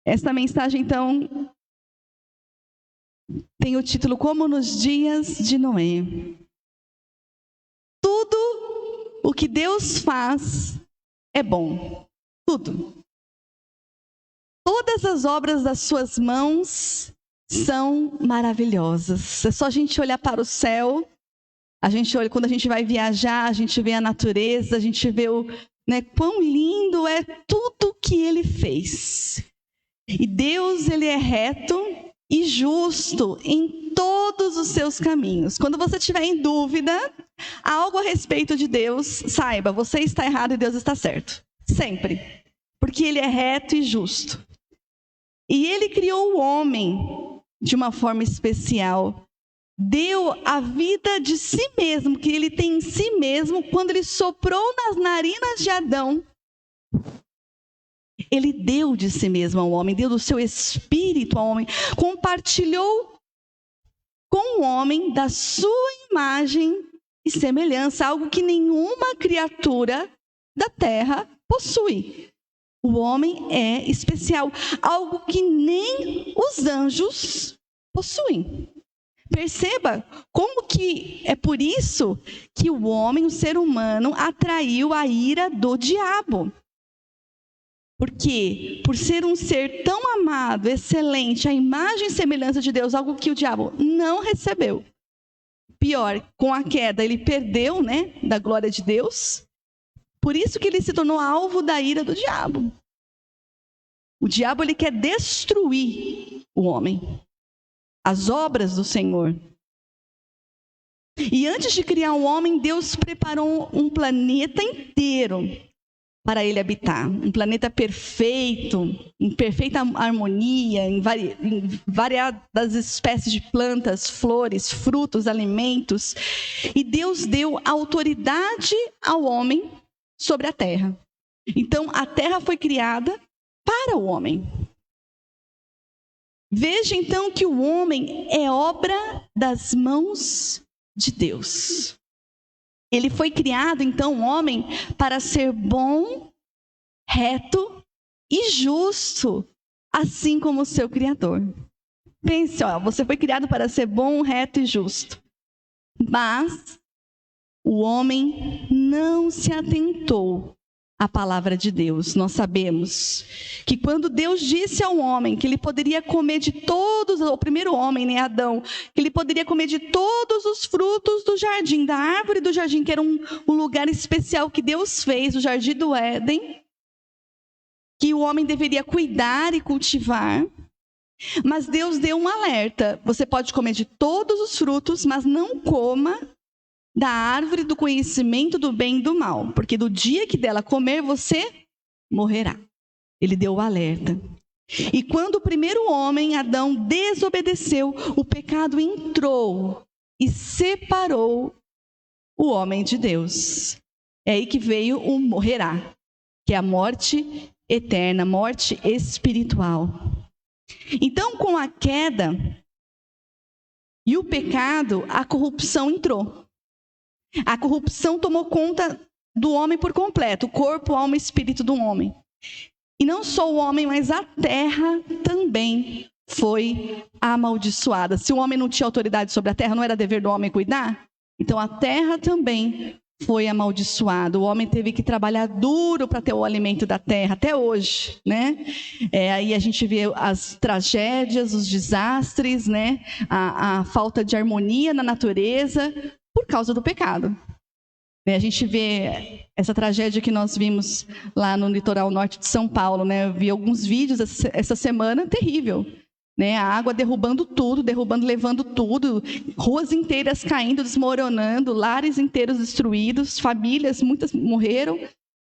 Esta mensagem, então, tem o título Como nos dias de Noé. Tudo o que Deus faz é bom. Tudo. Todas as obras das suas mãos são maravilhosas. É só a gente olhar para o céu. A gente olha, quando a gente vai viajar, a gente vê a natureza, a gente vê quão lindo é tudo que Ele fez. E Deus, Ele é reto e justo em todos os seus caminhos. Quando você estiver em dúvida, algo a respeito de Deus, saiba, você está errado e Deus está certo. Sempre. Porque Ele é reto e justo. E Ele criou o homem de uma forma especial. Deu a vida de si mesmo, que Ele tem em si mesmo, quando Ele soprou nas narinas de Adão. Ele deu de si mesmo ao homem, deu do seu espírito ao homem, compartilhou com o homem da sua imagem e semelhança, algo que nenhuma criatura da terra possui. O homem é especial, algo que nem os anjos possuem. Perceba como que é por isso que o homem, o ser humano, atraiu a ira do diabo. Porque, por ser um ser tão amado, excelente, a imagem e semelhança de Deus, algo que o diabo não recebeu. Pior, com a queda, ele perdeu, da glória de Deus. Por isso que ele se tornou alvo da ira do diabo. O diabo, ele quer destruir o homem, as obras do Senhor. E antes de criar o homem, Deus preparou um planeta inteiro para ele habitar. Um planeta perfeito, em perfeita harmonia, em variadas espécies de plantas, flores, frutos, alimentos. E Deus deu autoridade ao homem sobre a terra. Então, a terra foi criada para o homem. Veja, então, que o homem é obra das mãos de Deus. Ele foi criado, então, o homem, para ser bom, reto e justo, assim como o seu Criador. Pense, você foi criado para ser bom, reto e justo. Mas o homem não se atentou à palavra de Deus. Nós sabemos que quando Deus disse ao homem que ele poderia comer de todos, o primeiro homem, Adão, que ele poderia comer de todos os frutos do jardim, da árvore do jardim, que era um lugar especial que Deus fez, o jardim do Éden, que o homem deveria cuidar e cultivar. Mas Deus deu um alerta: você pode comer de todos os frutos, mas não coma da árvore do conhecimento do bem e do mal, porque do dia que dela comer, você morrerá. Ele deu o alerta. E quando o primeiro homem, Adão, desobedeceu, o pecado entrou e separou o homem de Deus. É aí que veio o morrerá, que é a morte eterna, morte espiritual. Então, com a queda e o pecado, a corrupção entrou. A corrupção tomou conta do homem por completo, o corpo, alma e espírito do homem. E não só o homem, mas a terra também foi amaldiçoada. Se o homem não tinha autoridade sobre a terra, não era dever do homem cuidar? Então a terra também foi amaldiçoada. O homem teve que trabalhar duro para ter o alimento da terra, até hoje, aí a gente vê as tragédias, os desastres, a falta de harmonia na natureza, por causa do pecado. A gente vê essa tragédia que nós vimos lá no litoral norte de São Paulo. Eu vi alguns vídeos essa semana, terrível. A água derrubando tudo, levando tudo, ruas inteiras caindo, desmoronando, lares inteiros destruídos, famílias, muitas morreram.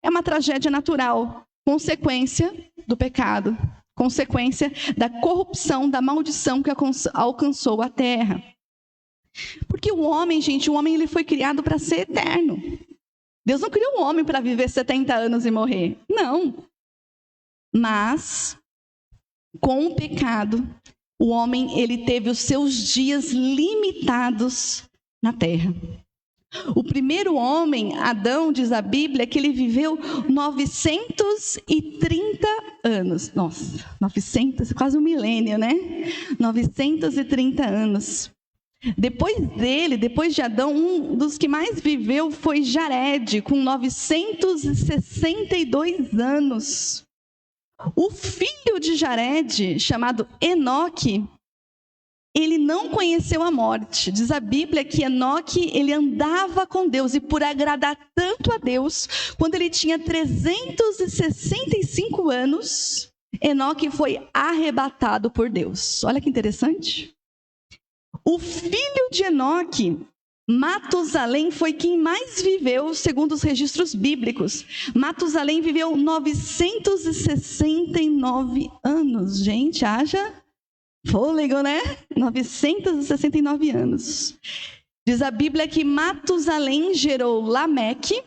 É uma tragédia natural, consequência do pecado, consequência da corrupção, da maldição que alcançou a terra. Porque o homem, ele foi criado para ser eterno. Deus não criou o homem para viver 70 anos e morrer. Não. Mas, com o pecado, o homem, ele teve os seus dias limitados na terra. O primeiro homem, Adão, diz a Bíblia, que ele viveu 930 anos. Nossa, 900, quase um milênio, né? 930 anos. Depois dele, depois de Adão, um dos que mais viveu foi Jared, com 962 anos. O filho de Jared, chamado Enoque, ele não conheceu a morte. Diz a Bíblia que Enoque, ele andava com Deus, e por agradar tanto a Deus, quando ele tinha 365 anos, Enoque foi arrebatado por Deus. Olha que interessante. O filho de Enoque, Matusalém, foi quem mais viveu, segundo os registros bíblicos. Matusalém viveu 969 anos. Gente, haja fôlego, né? 969 anos. Diz a Bíblia que Matusalém gerou Lameque,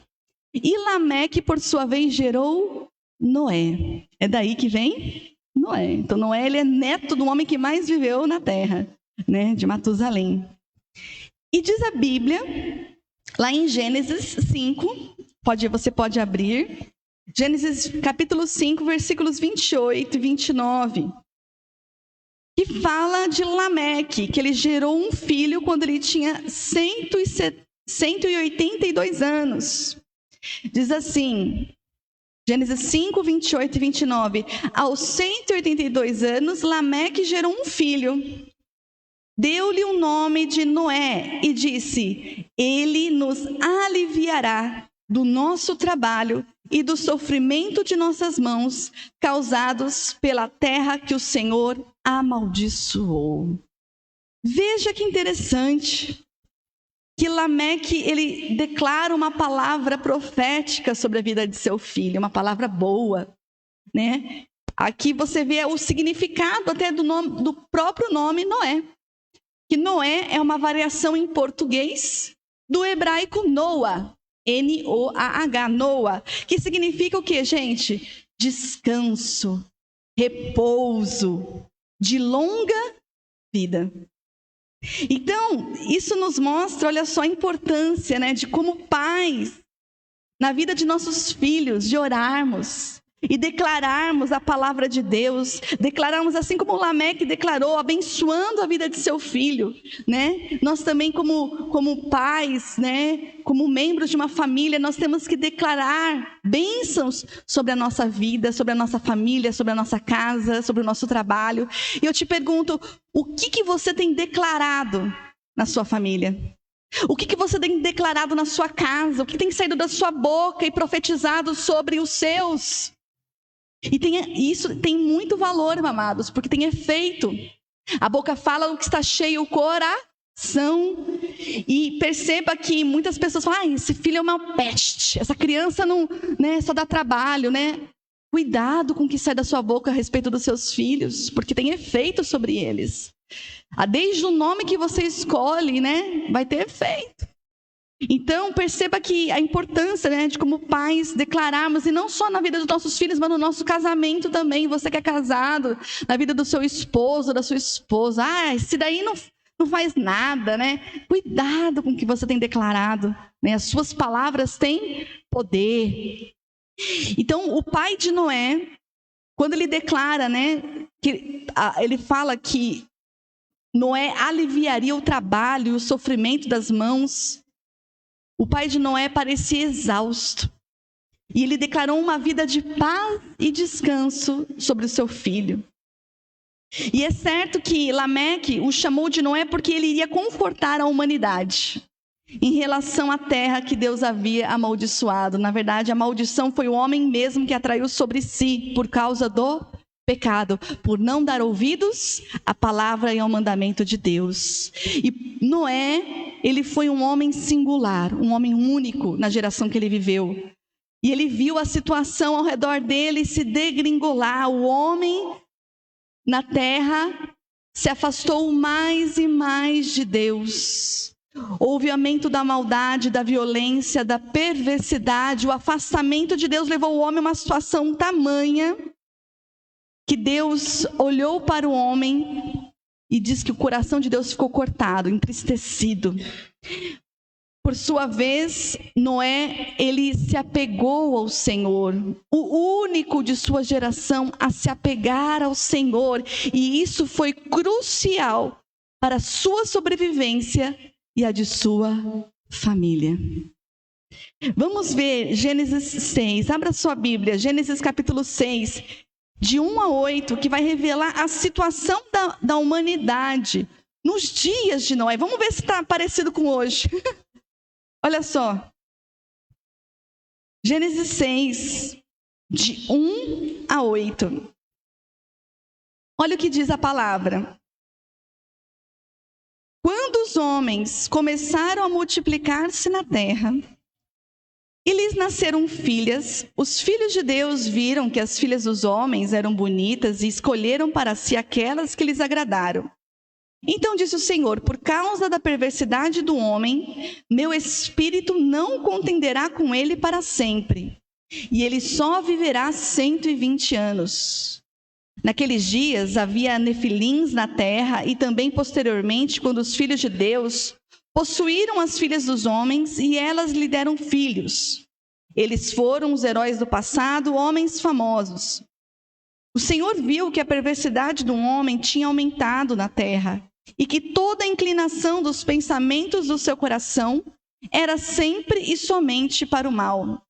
e Lameque, por sua vez, gerou Noé. É daí que vem Noé. Então, Noé, ele é neto do homem que mais viveu na terra, né? De Matusalém. E diz a Bíblia, lá em Gênesis 5, você pode abrir, Gênesis capítulo 5, versículos 28 e 29, que fala de Lameque, que ele gerou um filho quando ele tinha 182 anos. Diz assim, Gênesis 5, 28 e 29, aos 182 anos, Lameque gerou um filho. Deu-lhe o nome de Noé e disse: ele nos aliviará do nosso trabalho e do sofrimento de nossas mãos, causados pela terra que o Senhor amaldiçoou. Veja que interessante, que Lameque, ele declara uma palavra profética sobre a vida de seu filho, uma palavra boa, né? Aqui você vê o significado até do próprio nome Noé. Que Noé é uma variação em português do hebraico Noah, N-O-A-H, Noah, que significa o quê, gente? Descanso, repouso, de longa vida. Então, isso nos mostra, olha só, a importância, né, de como pais, na vida de nossos filhos, de orarmos e declararmos a palavra de Deus, declararmos assim como Lameque declarou, abençoando a vida de seu filho, né? Nós também como pais, né? Como membros de uma família, nós temos que declarar bênçãos sobre a nossa vida, sobre a nossa família, sobre a nossa casa, sobre o nosso trabalho. E eu te pergunto, o que você tem declarado na sua família? O que você tem declarado na sua casa? O que tem saído da sua boca e profetizado sobre os seus? E isso tem muito valor, amados, porque tem efeito. A boca fala o que está cheio o coração. E perceba que muitas pessoas falam: esse filho é uma peste, essa criança não, né, só dá trabalho, né? Cuidado com o que sai da sua boca a respeito dos seus filhos, porque tem efeito sobre eles. Desde o nome que você escolhe, né, vai ter efeito. Então, perceba que a importância, né, de como pais declararmos, e não só na vida dos nossos filhos, mas no nosso casamento também. Você que é casado, na vida do seu esposo, da sua esposa. Esse daí não faz nada, né? Cuidado com o que você tem declarado, né? As suas palavras têm poder. Então, o pai de Noé, quando ele declara, né, que ele fala que Noé aliviaria o trabalho e o sofrimento das mãos. O pai de Noé parecia exausto. E ele declarou uma vida de paz e descanso sobre o seu filho. E é certo que Lameque o chamou de Noé porque ele iria confortar a humanidade em relação à terra que Deus havia amaldiçoado. Na verdade, a maldição foi o homem mesmo que atraiu sobre si por causa do pecado, por não dar ouvidos à palavra e ao mandamento de Deus. E Noé, ele foi um homem singular, um homem único na geração que ele viveu. E ele viu a situação ao redor dele se degringolar. O homem na terra se afastou mais e mais de Deus. Houve aumento da maldade, da violência, da perversidade. O afastamento de Deus levou o homem a uma situação tamanha que Deus olhou para o homem e diz que o coração de Deus ficou cortado, entristecido. Por sua vez, Noé, ele se apegou ao Senhor, o único de sua geração a se apegar ao Senhor, e isso foi crucial para a sua sobrevivência e a de sua família. Vamos ver Gênesis 6, abra sua Bíblia, Gênesis capítulo 6, de 1 a 8, que vai revelar a situação da humanidade nos dias de Noé. Vamos ver se está parecido com hoje. Olha só, Gênesis 6, de 1 a 8. Olha o que diz a palavra. Quando os homens começaram a multiplicar-se na terra, e lhes nasceram filhas, os filhos de Deus viram que as filhas dos homens eram bonitas e escolheram para si aquelas que lhes agradaram. Então disse o Senhor: por causa da perversidade do homem, meu espírito não contenderá com ele para sempre, e ele só viverá 120 anos. Naqueles dias havia nefilins na terra, e também posteriormente, quando os filhos de Deus possuíram as filhas dos homens, e elas lhe deram filhos. Eles foram os heróis do passado, homens famosos. O Senhor viu que a perversidade do homem tinha aumentado na terra, e que toda a inclinação dos pensamentos do seu coração era sempre e somente para o mal.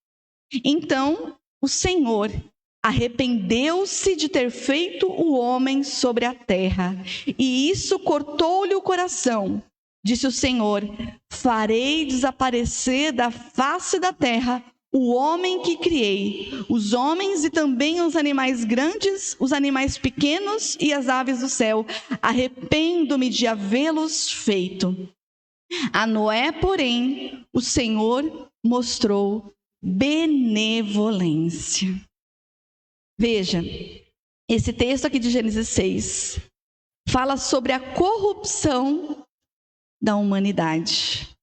Então o Senhor arrependeu-se de ter feito o homem sobre a terra, e isso cortou-lhe o coração. Disse o Senhor: farei desaparecer da face da terra o homem que criei, os homens e também os animais grandes, os animais pequenos e as aves do céu. Arrependo-me de havê-los feito. A Noé, porém, o Senhor mostrou benevolência. Veja, esse texto aqui de Gênesis 6 fala sobre a corrupção da humanidade.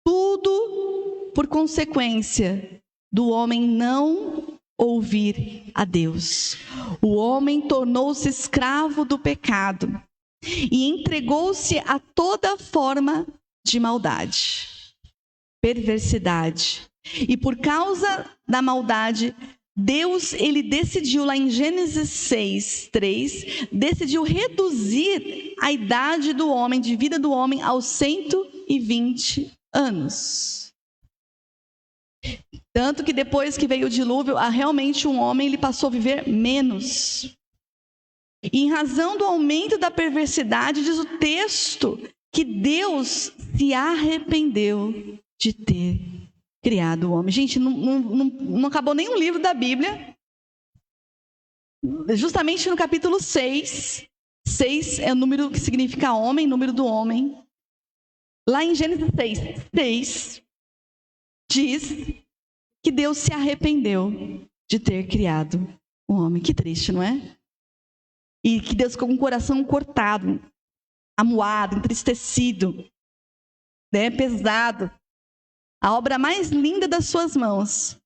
Tudo por consequência do homem não ouvir a Deus. O homem tornou-se escravo do pecado e entregou-se a toda forma de maldade, perversidade. E por causa da maldade, Deus, ele decidiu lá em Gênesis 6, 3, decidiu reduzir a idade do homem, de vida do homem, aos 120 anos. Tanto que depois que veio o dilúvio, realmente um homem ele passou a viver menos. E em razão do aumento da perversidade, diz o texto que Deus se arrependeu de ter criado o homem. Gente, não acabou nenhum livro da Bíblia. Justamente no capítulo 6. 6 é o número que significa homem, número do homem. Lá em Gênesis 6, diz que Deus se arrependeu de ter criado o homem. Que triste, não é? E que Deus ficou com o coração cortado, amuado, entristecido, né? Pesado. A obra mais linda das suas mãos,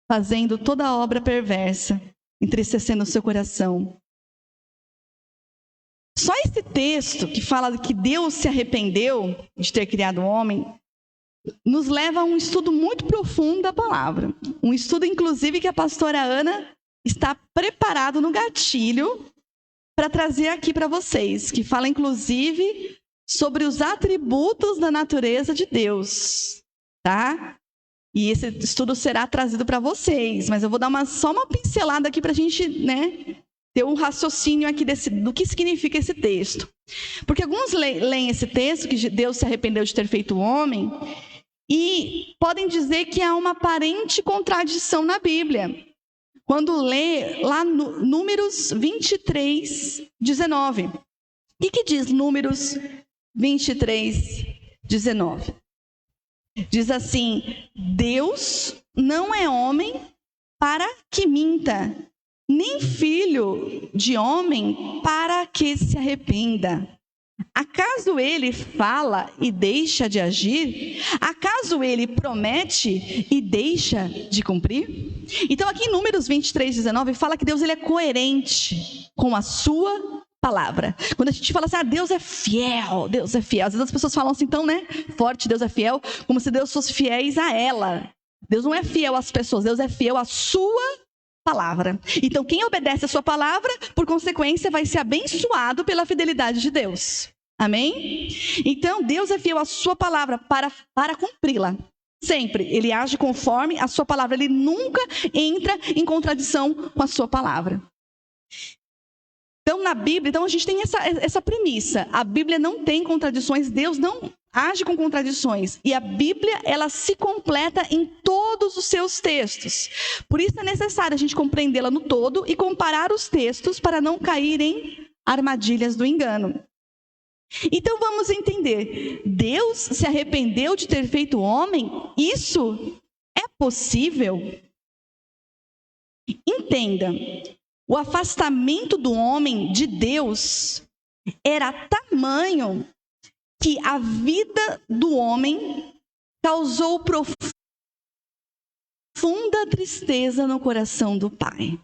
fazendo toda a obra perversa, entristecendo o seu coração. Só esse texto que fala que Deus se arrependeu de ter criado o homem, nos leva a um estudo muito profundo da palavra. Um estudo, inclusive, que a pastora Ana está preparado no gatilho para trazer aqui para vocês, que fala, inclusive, sobre os atributos da natureza de Deus, tá? E esse estudo será trazido para vocês, mas eu vou dar só uma pincelada aqui para a gente, né, ter um raciocínio aqui do que significa esse texto. Porque alguns leem esse texto, que Deus se arrependeu de ter feito o homem, e podem dizer que há uma aparente contradição na Bíblia. Quando lê lá no Números 23, 19. O que diz Números 23, 19? Diz assim: Deus não é homem para que minta, nem filho de homem para que se arrependa. Acaso ele fala e deixa de agir? Acaso ele promete e deixa de cumprir? Então aqui em Números 23, 19 fala que Deus ele é coerente com a sua palavra. Quando a gente fala assim, Deus é fiel, Deus é fiel. Às vezes as pessoas falam assim, então, né, forte, Deus é fiel, como se Deus fosse fiéis a ela. Deus não é fiel às pessoas, Deus é fiel à sua palavra. Então, quem obedece a sua palavra, por consequência, vai ser abençoado pela fidelidade de Deus. Amém? Então, Deus é fiel à sua palavra para cumpri-la. Sempre. Ele age conforme a sua palavra. Ele nunca entra em contradição com a sua palavra. Então, na Bíblia, a gente tem essa premissa. A Bíblia não tem contradições, Deus não age com contradições. E a Bíblia, ela se completa em todos os seus textos. Por isso é necessário a gente compreendê-la no todo e comparar os textos para não cair em armadilhas do engano. Então vamos entender. Deus se arrependeu de ter feito o homem? Isso é possível? Entenda. O afastamento do homem de Deus era tamanho que a vida do homem causou profunda tristeza no coração do pai.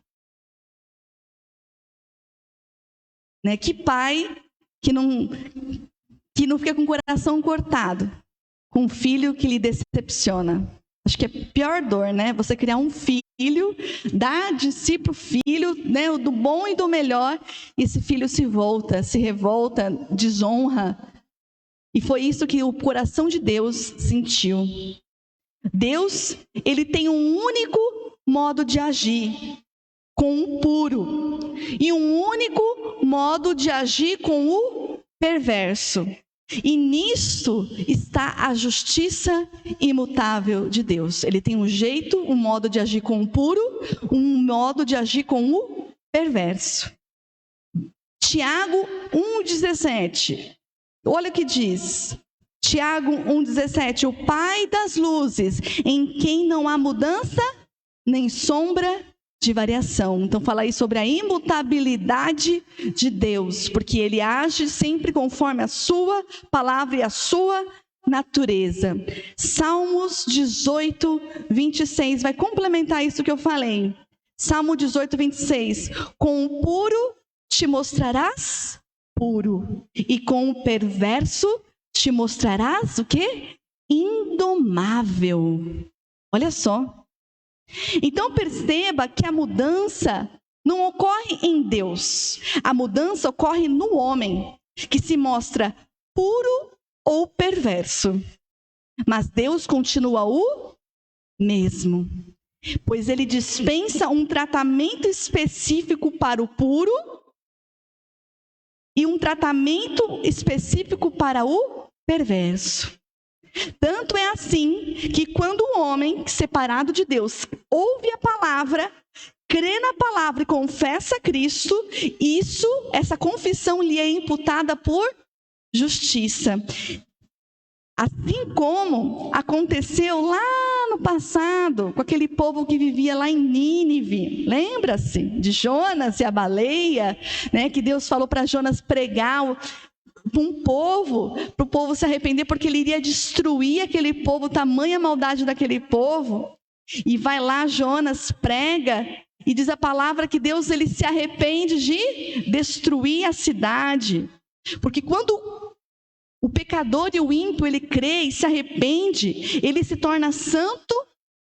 Né? Que pai que não fica com o coração cortado, com um filho que lhe decepciona? Acho que é a pior dor, né? Você criar um filho, dar de si para o filho, né, do bom e do melhor, e esse filho se revolta, desonra. E foi isso que o coração de Deus sentiu. Deus, ele tem um único modo de agir, com o puro, e um único modo de agir com o perverso. E nisto está a justiça imutável de Deus. Ele tem um jeito, um modo de agir com o puro, um modo de agir com o perverso. Tiago 1,17. Olha o que diz. Tiago 1,17. O Pai das luzes, em quem não há mudança nem sombra de variação. Então fala aí sobre a imutabilidade de Deus, porque ele age sempre conforme a sua palavra e a sua natureza. Salmos 18, 26 vai complementar isso que eu falei. Salmo 18, 26. Com o puro te mostrarás puro, e com o perverso te mostrarás o quê? Indomável. Olha só. Então perceba que a mudança não ocorre em Deus. A mudança ocorre no homem, que se mostra puro ou perverso. Mas Deus continua o mesmo, pois ele dispensa um tratamento específico para o puro e um tratamento específico para o perverso. Tanto é assim que quando o homem, separado de Deus, ouve a palavra, crê na palavra e confessa Cristo, essa confissão lhe é imputada por justiça. Assim como aconteceu lá no passado, com aquele povo que vivia lá em Nínive. Lembra-se de Jonas e a baleia, né? Que Deus falou para Jonas pregar para o povo se arrepender, porque ele iria destruir aquele povo, tamanha maldade daquele povo. E vai lá, Jonas prega, e diz a palavra que Deus, ele se arrepende de destruir a cidade. Porque quando o pecador e o ímpio, ele crê e se arrepende, ele se torna santo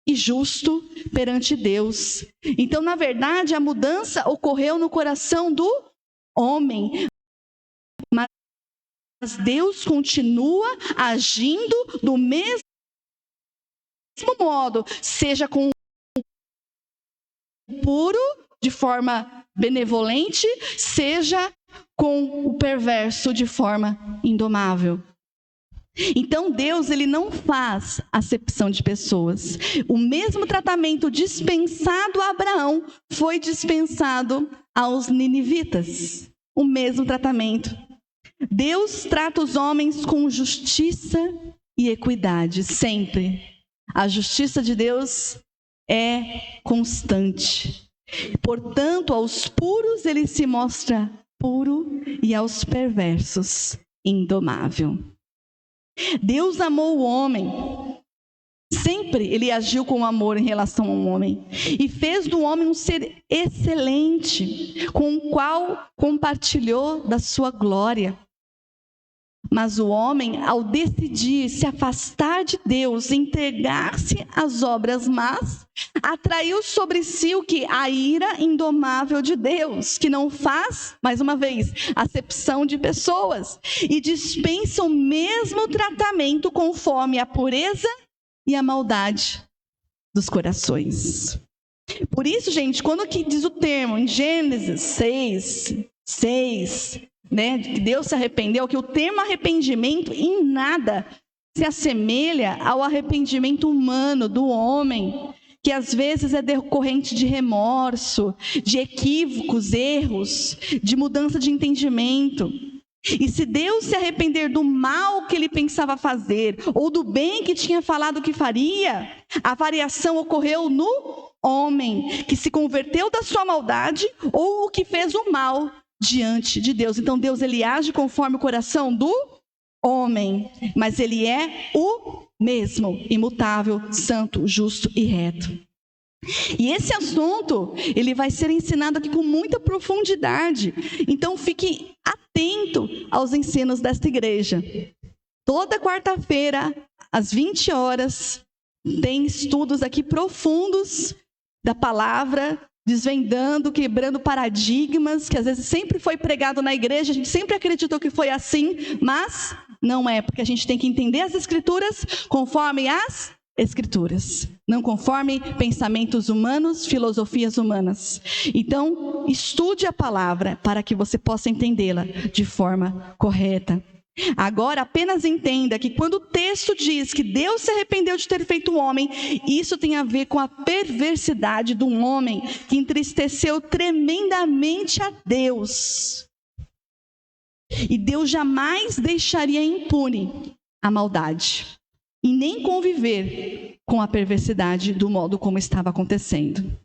e justo perante Deus. Então, na verdade, a mudança ocorreu no coração do homem. Mas Deus continua agindo do mesmo modo, seja com o puro, de forma benevolente, seja com o perverso, de forma indomável. Então Deus, ele não faz acepção de pessoas. O mesmo tratamento dispensado a Abraão foi dispensado aos ninivitas. O mesmo tratamento. Deus trata os homens com justiça e equidade, sempre. A justiça de Deus é constante. Portanto, aos puros ele se mostra puro e aos perversos indomável. Deus amou o homem Sempre ele agiu com amor em relação ao homem. E fez do homem um ser excelente, com o qual compartilhou da sua glória. Mas o homem, ao decidir se afastar de Deus, entregar-se às obras más, atraiu sobre si o que? A ira indomável de Deus, que não faz, mais uma vez, acepção de pessoas, e dispensa o mesmo tratamento conforme a pureza e a maldade dos corações. Por isso, gente, quando que diz o termo em Gênesis 6, né, que Deus se arrependeu, que o termo arrependimento em nada se assemelha ao arrependimento humano do homem, que às vezes é decorrente de remorso, de equívocos, erros, de mudança de entendimento. E se Deus se arrepender do mal que ele pensava fazer, ou do bem que tinha falado que faria, a variação ocorreu no homem, que se converteu da sua maldade, ou o que fez o mal diante de Deus. Então Deus, ele age conforme o coração do homem, mas ele é o mesmo, imutável, santo, justo e reto. E esse assunto, ele vai ser ensinado aqui com muita profundidade. Então fique atento aos ensinos desta igreja. Toda quarta-feira, às 20 horas, tem estudos aqui profundos da palavra, desvendando, quebrando paradigmas, que às vezes sempre foi pregado na igreja, a gente sempre acreditou que foi assim, mas não é, porque a gente tem que entender as Escrituras conforme as Escrituras, não conforme pensamentos humanos, filosofias humanas. Então, estude a palavra para que você possa entendê-la de forma correta. Agora, apenas entenda que quando o texto diz que Deus se arrependeu de ter feito o homem, isso tem a ver com a perversidade de um homem que entristeceu tremendamente a Deus. E Deus jamais deixaria impune a maldade e nem conviver com a perversidade do modo como estava acontecendo.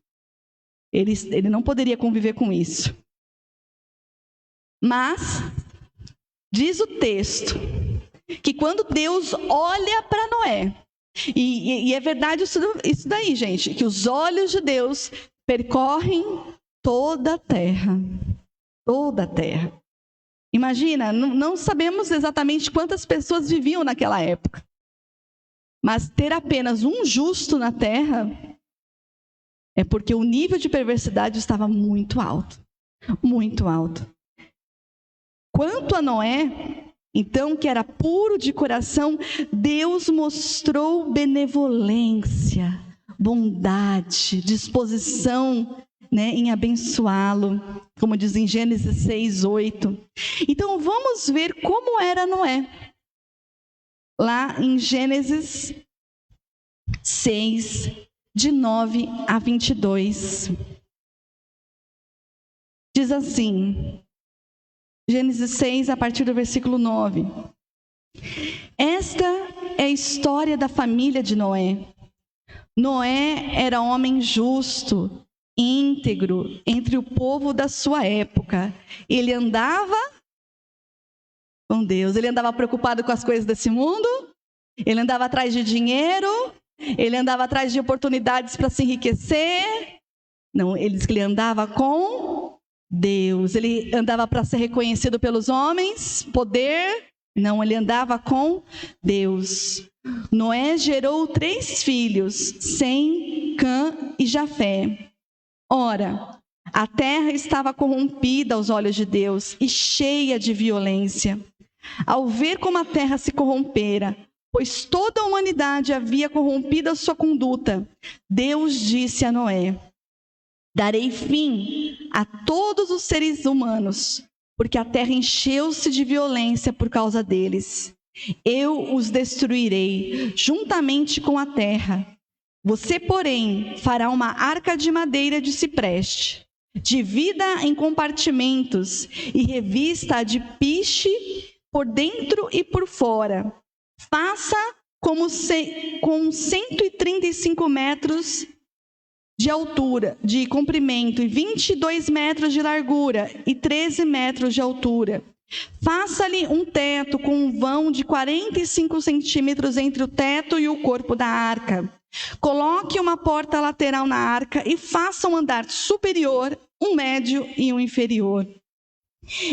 Ele não poderia conviver com isso. Mas diz o texto que quando Deus olha para Noé, e é verdade isso daí, gente, que os olhos de Deus percorrem toda a terra. Toda a terra. Imagina, não sabemos exatamente quantas pessoas viviam naquela época. Mas ter apenas um justo na terra é porque o nível de perversidade estava muito alto. Muito alto. Quanto a Noé, então, que era puro de coração, Deus mostrou benevolência, bondade, disposição, né, em abençoá-lo, como diz em Gênesis 6:8. Então, vamos ver como era Noé. Lá em Gênesis 6, de 9 a 22. Diz assim, Gênesis 6, a partir do versículo 9. Esta é a história da família de Noé. Noé era homem justo, íntegro, entre o povo da sua época. Ele andava com Deus, ele andava preocupado com as coisas desse mundo, ele andava atrás de dinheiro, ele andava atrás de oportunidades para se enriquecer. Não, ele diz que ele andava com Deus, ele andava para ser reconhecido pelos homens, poder. Não, ele andava com Deus. Noé gerou 3 filhos, Sem, Cã e Jafé. Ora, a terra estava corrompida aos olhos de Deus e cheia de violência. Ao ver como a terra se corrompera, pois toda a humanidade havia corrompido a sua conduta, Deus disse a Noé: darei fim a todos os seres humanos, porque a terra encheu-se de violência por causa deles. Eu os destruirei juntamente com a terra. Você, porém, fará uma arca de madeira de cipreste, divida em compartimentos e revista-a de piche por dentro e por fora. Faça com 135 metros de altura, de comprimento, e 22 metros de largura e 13 metros de altura. Faça-lhe um teto com um vão de 45 centímetros entre o teto e o corpo da arca. Coloque uma porta lateral na arca e faça um andar superior, um médio e um inferior.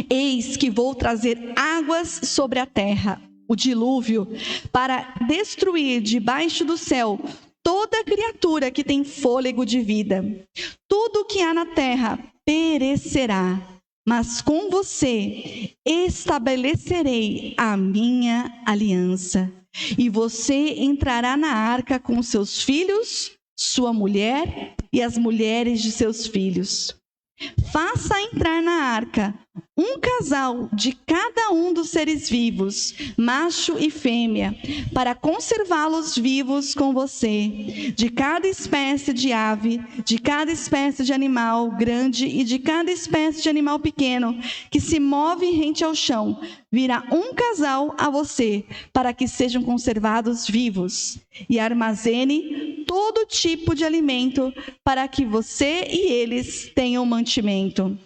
Eis que vou trazer águas sobre a terra, o dilúvio, para destruir debaixo do céu toda criatura que tem fôlego de vida. Tudo o que há na terra perecerá, mas com você estabelecerei a minha aliança. E você entrará na arca com seus filhos, sua mulher e as mulheres de seus filhos. Faça entrar na arca um casal de cada um dos seres vivos, macho e fêmea, para conservá-los vivos com você. De cada espécie de ave, de cada espécie de animal grande e de cada espécie de animal pequeno, que se move rente ao chão, virá um casal a você, para que sejam conservados vivos. E armazene todo tipo de alimento, para que você e eles tenham mantimento.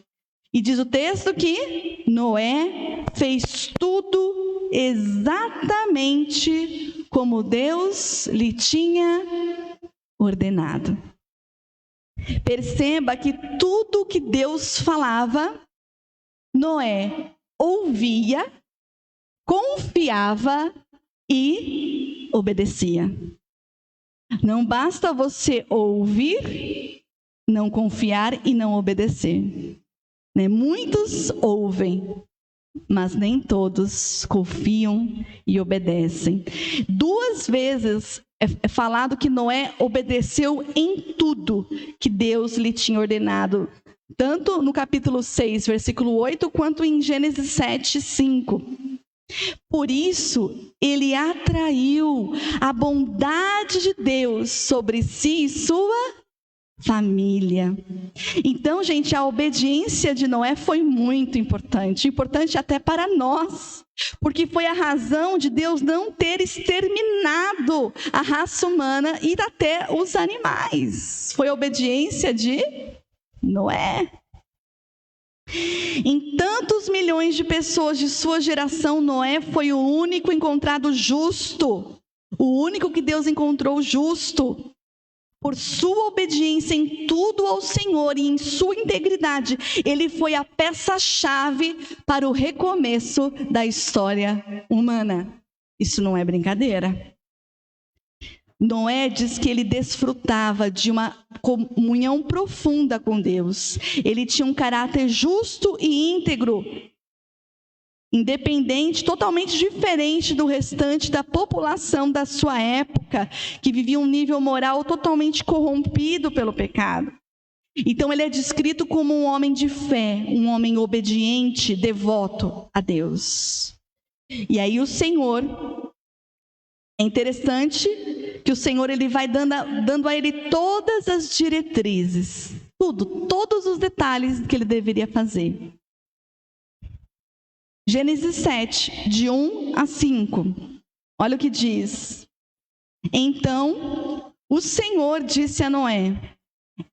E diz o texto que Noé fez tudo exatamente como Deus lhe tinha ordenado. Perceba que tudo que Deus falava, Noé ouvia, confiava e obedecia. Não basta você ouvir, não confiar e não obedecer. Muitos ouvem, mas nem todos confiam e obedecem. 2 vezes é falado que Noé obedeceu em tudo que Deus lhe tinha ordenado, tanto no capítulo 6, versículo 8, quanto em Gênesis 7, 5. Por isso, ele atraiu a bondade de Deus sobre si e sua família. Então, gente, a obediência de Noé foi muito importante até para nós, porque foi a razão de Deus não ter exterminado a raça humana e até os animais. Foi a obediência de Noé. Em tantos milhões de pessoas de sua geração, Noé foi o único encontrado justo, o único que Deus encontrou justo. Por sua obediência em tudo ao Senhor e em sua integridade, ele foi a peça-chave para o recomeço da história humana. Isso não é brincadeira. Noé diz que ele desfrutava de uma comunhão profunda com Deus. Ele tinha um caráter justo e íntegro, independente, totalmente diferente do restante da população da sua época, que vivia um nível moral totalmente corrompido pelo pecado. Então ele é descrito como um homem de fé, um homem obediente, devoto a Deus. E aí o Senhor, é interessante que o Senhor ele vai dando a ele todas as diretrizes, todos os detalhes que ele deveria fazer. Gênesis 7, de 1 a 5. Olha o que diz. Então, o Senhor disse a Noé: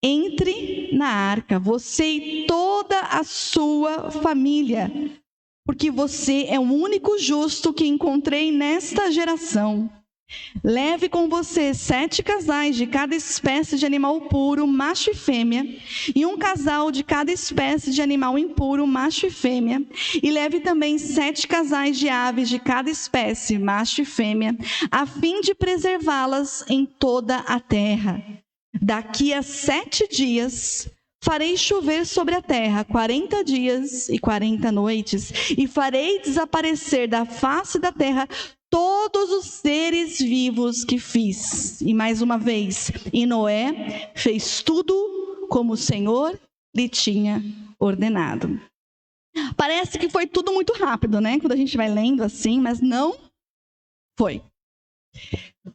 entre na arca, você e toda a sua família, porque você é o único justo que encontrei nesta geração. Leve com você 7 casais de cada espécie de animal puro, macho e fêmea, e um casal de cada espécie de animal impuro, macho e fêmea, e leve também 7 casais de aves de cada espécie, macho e fêmea, a fim de preservá-las em toda a terra. Daqui a 7 dias farei chover sobre a terra 40 dias e 40 noites, e farei desaparecer da face da terra todos os seres vivos que fiz. E mais uma vez, e Noé fez tudo como o Senhor lhe tinha ordenado. Parece que foi tudo muito rápido, né? Quando a gente vai lendo assim, mas não foi.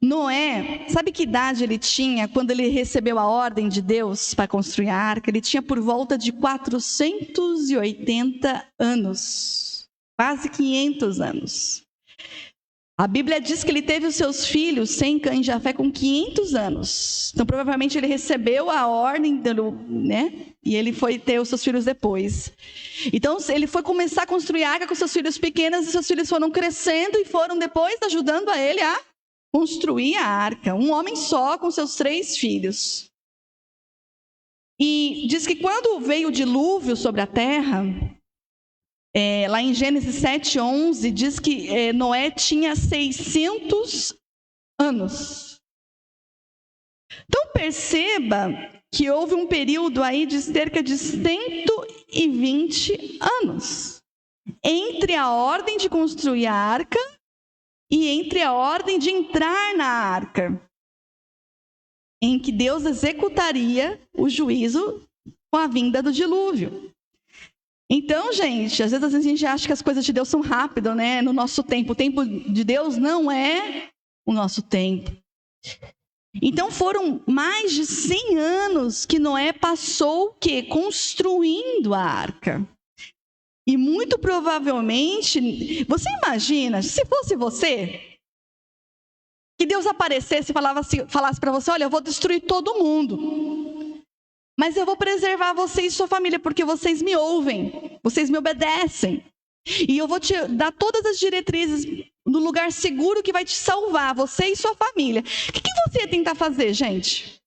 Noé, sabe que idade ele tinha quando ele recebeu a ordem de Deus para construir a arca? Ele tinha por volta de 480 anos, quase 500 anos. A Bíblia diz que ele teve os seus filhos, Sem, Cã e Jafé, com 500 anos. Então, provavelmente, ele recebeu a ordem, né? E ele foi ter os seus filhos depois. Então, ele foi começar a construir a arca com seus filhos pequenos, e seus filhos foram crescendo e foram depois ajudando a ele a construir a arca. Um homem só com seus 3 filhos. E diz que quando veio o dilúvio sobre a terra... lá em Gênesis 7:11, diz que Noé tinha 600 anos. Então perceba que houve um período aí de cerca de 120 anos entre a ordem de construir a arca e entre a ordem de entrar na arca, em que Deus executaria o juízo com a vinda do dilúvio. Então, gente, às vezes a gente acha que as coisas de Deus são rápidas, né? No nosso tempo. O tempo de Deus não é o nosso tempo. Então, foram mais de 100 anos que Noé passou o quê? Construindo a arca. E muito provavelmente, você imagina, se fosse você, que Deus aparecesse e falasse para você, olha, eu vou destruir todo mundo. Mas eu vou preservar você e sua família, porque vocês me ouvem, vocês me obedecem. E eu vou te dar todas as diretrizes no lugar seguro que vai te salvar, você e sua família. O que você ia tentar fazer, gente?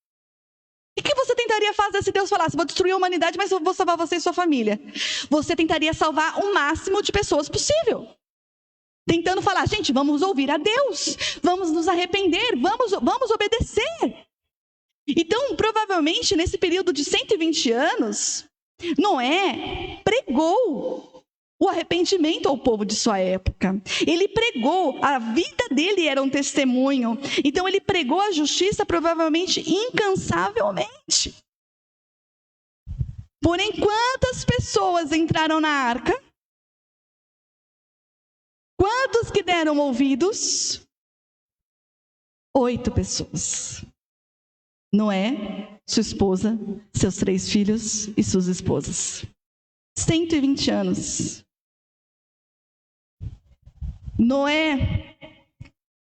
O que você tentaria fazer se Deus falasse, vou destruir a humanidade, mas eu vou salvar você e sua família? Você tentaria salvar o máximo de pessoas possível. Tentando falar, gente, vamos ouvir a Deus, vamos nos arrepender, vamos obedecer. Então, provavelmente, nesse período de 120 anos, Noé pregou o arrependimento ao povo de sua época. Ele pregou, a vida dele era um testemunho. Então, ele pregou a justiça, provavelmente, incansavelmente. Porém, quantas pessoas entraram na arca? Quantos que deram ouvidos? 8 pessoas. Noé, sua esposa, seus 3 filhos e suas esposas. 120 anos. Noé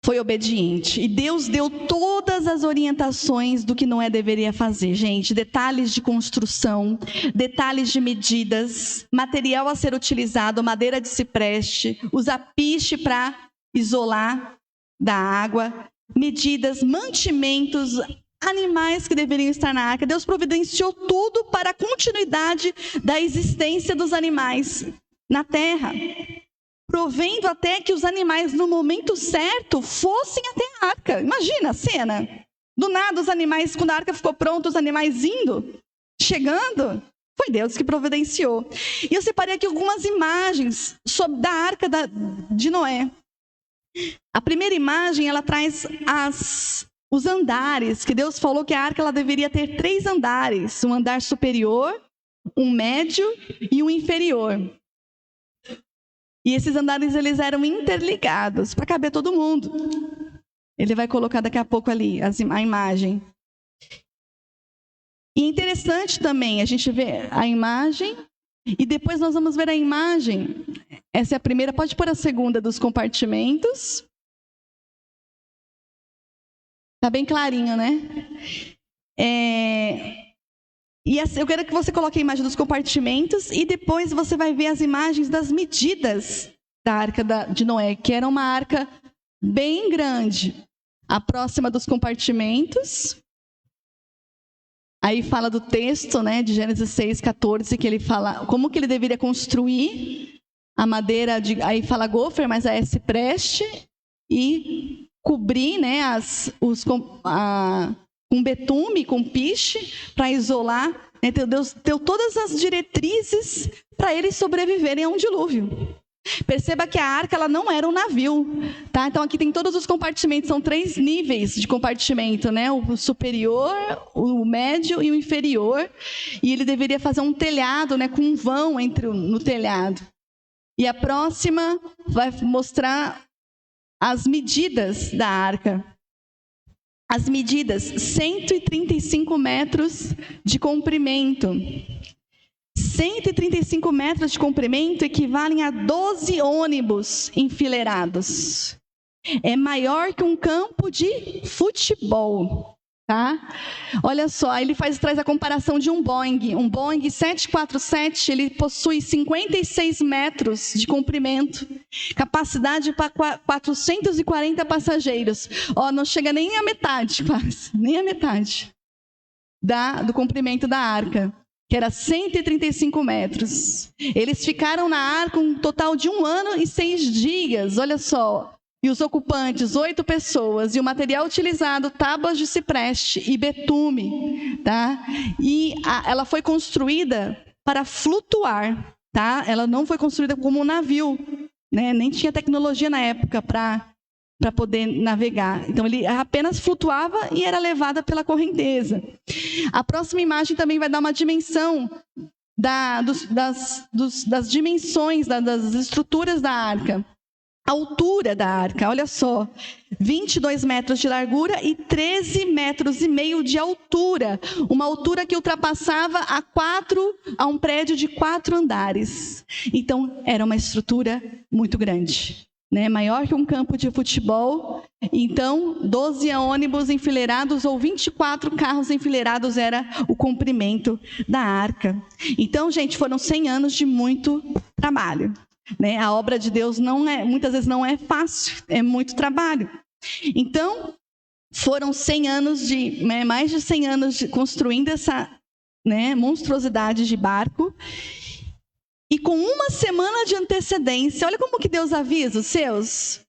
foi obediente e Deus deu todas as orientações do que Noé deveria fazer, gente. Detalhes de construção, detalhes de medidas, material a ser utilizado, madeira de cipreste, usar piche para isolar da água, medidas, mantimentos, animais que deveriam estar na arca. Deus providenciou tudo para a continuidade da existência dos animais na terra, provendo até que os animais, no momento certo, fossem até a arca. Imagina a cena. Do nada, os animais, quando a arca ficou pronta, os animais indo, chegando. Foi Deus que providenciou. E eu separei aqui algumas imagens da arca de Noé. A primeira imagem, ela traz os andares, que Deus falou que a arca ela deveria ter 3 andares, um andar superior, um médio e um inferior. E esses andares eles eram interligados para caber todo mundo. Ele vai colocar daqui a pouco ali a imagem. E é interessante também a gente ver a imagem e depois nós vamos ver a imagem. Essa é a primeira, pode pôr a segunda dos compartimentos. Está bem clarinho, né? E eu quero que você coloque a imagem dos compartimentos e depois você vai ver as imagens das medidas da arca de Noé, que era uma arca bem grande. A próxima dos compartimentos. Aí fala do texto, né, de Gênesis 6:14, que ele fala como que ele deveria construir a madeira, aí fala gofer, mas é cipreste, e cobrir, né, com betume, com piche, para isolar. Né? Deus deu todas as diretrizes para eles sobreviverem a um dilúvio. Perceba que a arca ela não era um navio, tá? Então aqui tem todos os compartimentos, são 3 níveis de compartimento, né? O superior, o médio e o inferior. E ele deveria fazer um telhado, né? Com um vão no telhado. E a próxima vai mostrar as medidas da arca. As medidas, 135 metros de comprimento. 135 metros de comprimento equivalem a 12 ônibus enfileirados. é maior que um campo de futebol. Tá? Olha só, ele traz a comparação de um Boeing. Um Boeing 747, ele possui 56 metros de comprimento, capacidade para 440 passageiros. Não chega nem a metade, quase, nem a metade do comprimento da arca, que era 135 metros. Eles ficaram na arca um total de 1 ano e 6 dias, olha só. E os ocupantes, 8 pessoas, e o material utilizado, tábuas de cipreste e betume, tá? E ela foi construída para flutuar, tá? Ela não foi construída como um navio, né? Nem tinha tecnologia na época para poder navegar. Então, ele apenas flutuava e era levada pela correnteza. A próxima imagem também vai dar uma dimensão das dimensões, das estruturas da arca. A altura da arca, olha só, 22 metros de largura e 13 metros e meio de altura. Uma altura que ultrapassava a um prédio de 4 andares. Então, era uma estrutura muito grande, né? Maior que um campo de futebol. Então, 12 ônibus enfileirados ou 24 carros enfileirados era o comprimento da arca. Então, gente, foram 100 anos de muito trabalho. Né? A obra de Deus muitas vezes não é fácil, é muito trabalho. Então, foram 100 anos mais de 100 anos construindo essa, né, monstruosidade de barco. E com 1 semana de antecedência, olha como que Deus avisa os seus.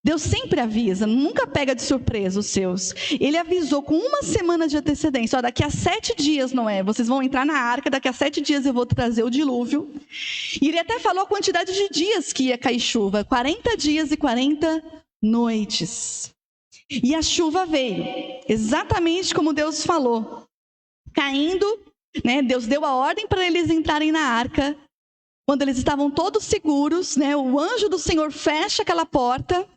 Deus sempre avisa, nunca pega de surpresa os seus. Ele avisou com 1 semana de antecedência. Daqui a 7 dias, Noé, vocês vão entrar na arca, daqui a 7 dias eu vou trazer o dilúvio. E ele até falou a quantidade de dias que ia cair chuva. 40 dias e 40 noites. E a chuva veio, exatamente como Deus falou. Caindo, né, Deus deu a ordem para eles entrarem na arca. Quando eles estavam todos seguros, né, o anjo do Senhor fecha aquela porta.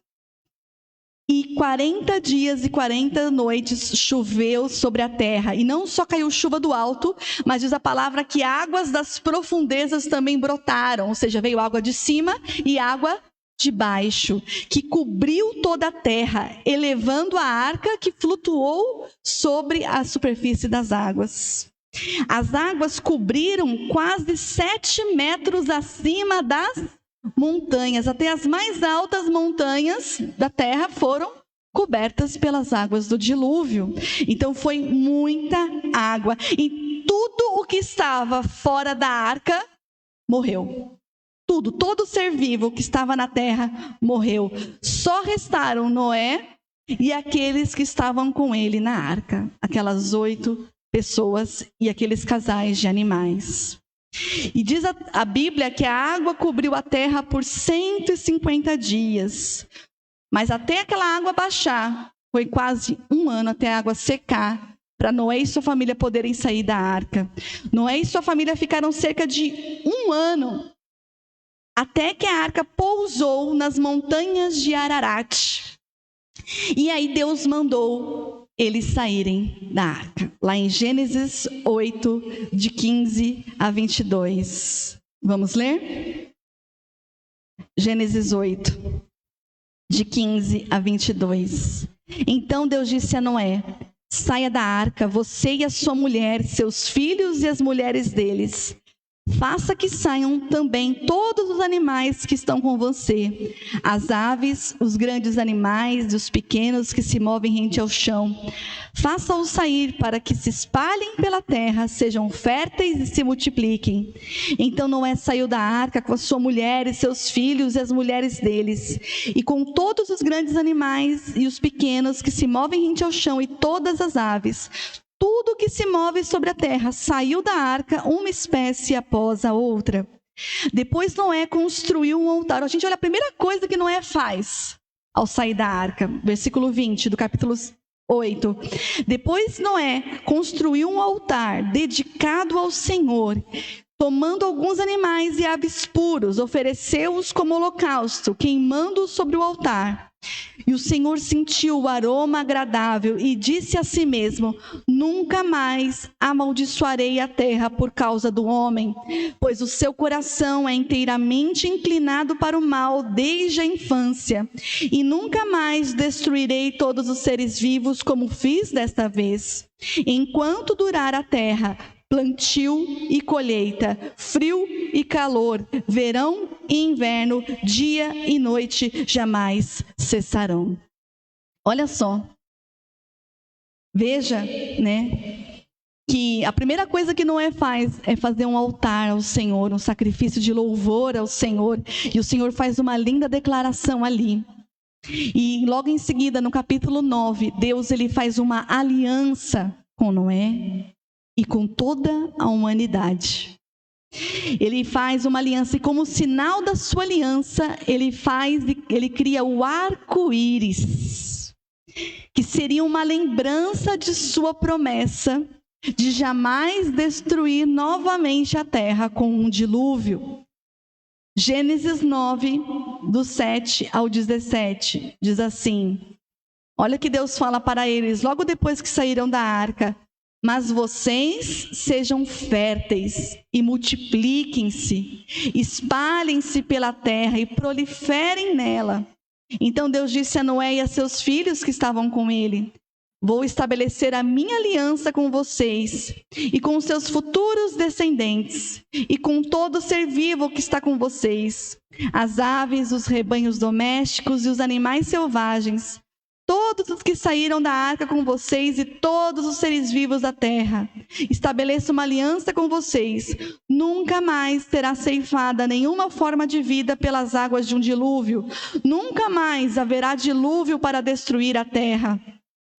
E 40 dias e 40 noites choveu sobre a terra. E não só caiu chuva do alto, mas diz a palavra que águas das profundezas também brotaram. Ou seja, veio água de cima e água de baixo, que cobriu toda a terra, elevando a arca que flutuou sobre a superfície das águas. As águas cobriram quase 7 metros acima das montanhas, até as mais altas montanhas da terra foram cobertas pelas águas do dilúvio. Então foi muita água. E tudo o que estava fora da arca morreu. Tudo, todo ser vivo que estava na terra morreu. Só restaram Noé e aqueles que estavam com ele na arca. Aquelas 8 pessoas e aqueles casais de animais. E diz a Bíblia que a água cobriu a terra por 150 dias. Mas até aquela água baixar, foi quase 1 ano até a água secar, para Noé e sua família poderem sair da arca. Noé e sua família ficaram cerca de 1 ano, até que a arca pousou nas montanhas de Ararat. E aí Deus mandou eles saírem da arca. Lá em Gênesis 8, de 15 a 22. Vamos ler? Gênesis 8, de 15 a 22. Então Deus disse a Noé: saia da arca, você e a sua mulher, seus filhos e as mulheres deles. Faça que saiam também todos os animais que estão com você, as aves, os grandes animais e os pequenos que se movem rente ao chão. Faça-os sair para que se espalhem pela terra, sejam férteis e se multipliquem. Então Noé saiu da arca com a sua mulher e seus filhos e as mulheres deles, e com todos os grandes animais e os pequenos que se movem rente ao chão e todas as aves. Tudo que se move sobre a terra saiu da arca, uma espécie após a outra. Depois Noé construiu um altar. A gente olha a primeira coisa que Noé faz ao sair da arca. Versículo 20 do capítulo 8. Depois Noé construiu um altar dedicado ao Senhor. Tomando alguns animais e aves puros, ofereceu-os como holocausto, queimando-os sobre o altar. E o Senhor sentiu o aroma agradável e disse a si mesmo: nunca mais amaldiçoarei a terra por causa do homem, pois o seu coração é inteiramente inclinado para o mal desde a infância. E nunca mais destruirei todos os seres vivos como fiz desta vez. Enquanto durar a terra, plantio e colheita, frio e calor, verão e inverno, dia e noite jamais cessarão. Olha só. Veja, né, que a primeira coisa que Noé faz é fazer um altar ao Senhor, um sacrifício de louvor ao Senhor, e o Senhor faz uma linda declaração ali. E logo em seguida, no capítulo 9, Deus ele faz uma aliança com Noé e com toda a humanidade. Ele faz uma aliança e como sinal da sua aliança, ele cria o arco-íris, que seria uma lembrança de sua promessa de jamais destruir novamente a terra com um dilúvio. Gênesis 9, do 7 ao 17, diz assim: olha que Deus fala para eles, logo depois que saíram da arca: mas vocês sejam férteis e multipliquem-se, espalhem-se pela terra e proliferem nela. Então Deus disse a Noé e a seus filhos que estavam com ele: vou estabelecer a minha aliança com vocês e com os seus futuros descendentes e com todo ser vivo que está com vocês, as aves, os rebanhos domésticos e os animais selvagens, todos os que saíram da arca com vocês e todos os seres vivos da terra. Estabeleço uma aliança com vocês. Nunca mais será ceifada nenhuma forma de vida pelas águas de um dilúvio. Nunca mais haverá dilúvio para destruir a terra.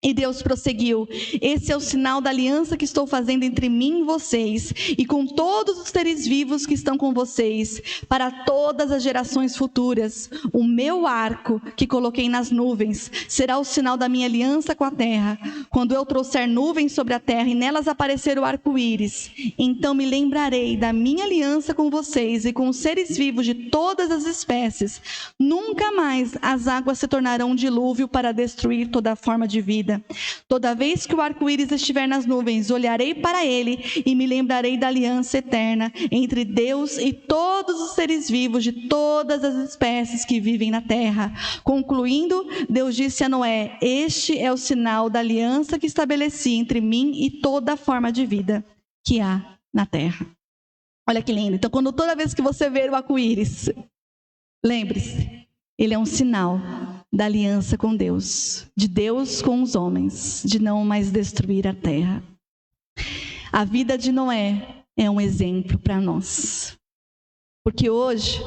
E Deus prosseguiu: esse é o sinal da aliança que estou fazendo entre mim e vocês, e com todos os seres vivos que estão com vocês, para todas as gerações futuras. O meu arco, que coloquei nas nuvens, será o sinal da minha aliança com a terra. Quando eu trouxer nuvens sobre a terra e nelas aparecer o arco-íris, então me lembrarei da minha aliança com vocês e com os seres vivos de todas as espécies. Nunca mais as águas se tornarão um dilúvio para destruir toda forma de vida. Toda vez que o arco-íris estiver nas nuvens, olharei para ele e me lembrarei da aliança eterna entre Deus e todos os seres vivos de todas as espécies que vivem na terra. Concluindo, Deus disse a Noé: este é o sinal da aliança que estabeleci entre mim e toda forma de vida que há na terra. Olha que lindo. Então, toda vez que você ver o arco-íris, lembre-se, ele é um sinal da aliança com Deus, de Deus com os homens, de não mais destruir a terra. A vida de Noé é um exemplo para nós, porque hoje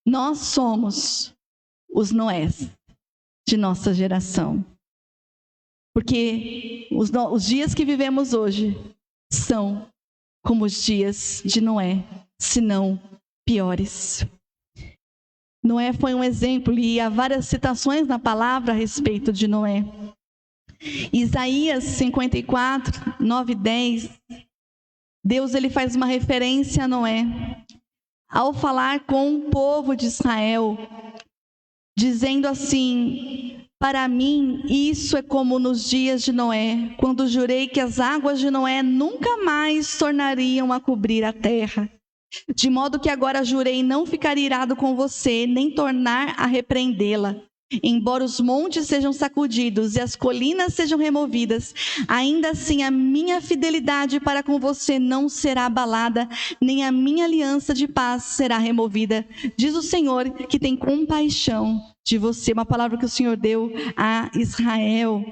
nós somos os Noés de nossa geração, porque os dias que vivemos hoje são como os dias de Noé, se não piores. Noé foi um exemplo e há várias citações na palavra a respeito de Noé. Isaías 54, 9 e 10, Deus ele faz uma referência a Noé ao falar com o povo de Israel, dizendo assim: para mim isso é como nos dias de Noé, quando jurei que as águas de Noé nunca mais tornariam a cobrir a terra. De modo que agora jurei não ficar irado com você, nem tornar a repreendê-la. Embora os montes sejam sacudidos e as colinas sejam removidas, ainda assim a minha fidelidade para com você não será abalada, nem a minha aliança de paz será removida. Diz o Senhor, que tem compaixão de você. Uma palavra que o Senhor deu a Israel.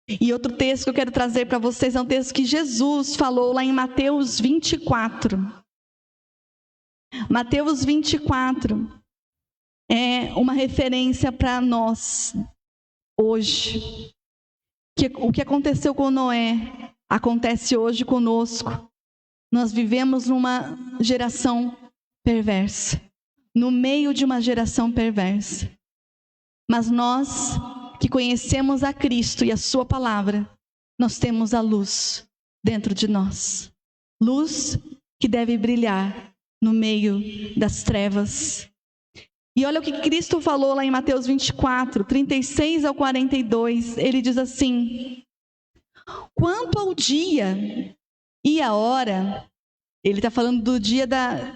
E outro texto que eu quero trazer para vocês é um texto que Jesus falou lá em Mateus 24. Mateus 24 é uma referência para nós hoje. O que aconteceu com Noé acontece hoje conosco. Nós vivemos numa geração perversa, no meio de uma geração perversa. Mas nós que conhecemos a Cristo e a sua palavra, nós temos a luz dentro de nós. Luz que deve brilhar no meio das trevas. E olha o que Cristo falou lá em Mateus 24, 36 ao 42. Ele diz assim: quanto ao dia e a hora, ele está falando do dia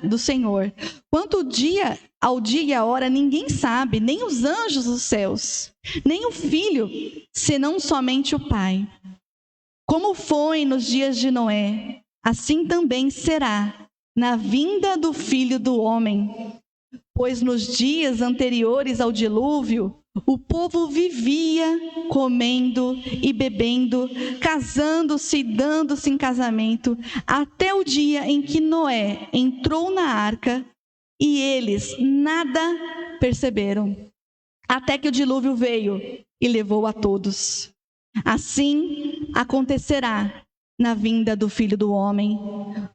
do Senhor. Quanto ao dia e a hora, ninguém sabe, nem os anjos dos céus, nem o Filho, senão somente o Pai. Como foi nos dias de Noé, assim também será na vinda do Filho do Homem. Pois nos dias anteriores ao dilúvio, o povo vivia comendo e bebendo, casando-se e dando-se em casamento, até o dia em que Noé entrou na arca e eles nada perceberam, até que o dilúvio veio e levou a todos. Assim acontecerá na vinda do Filho do Homem.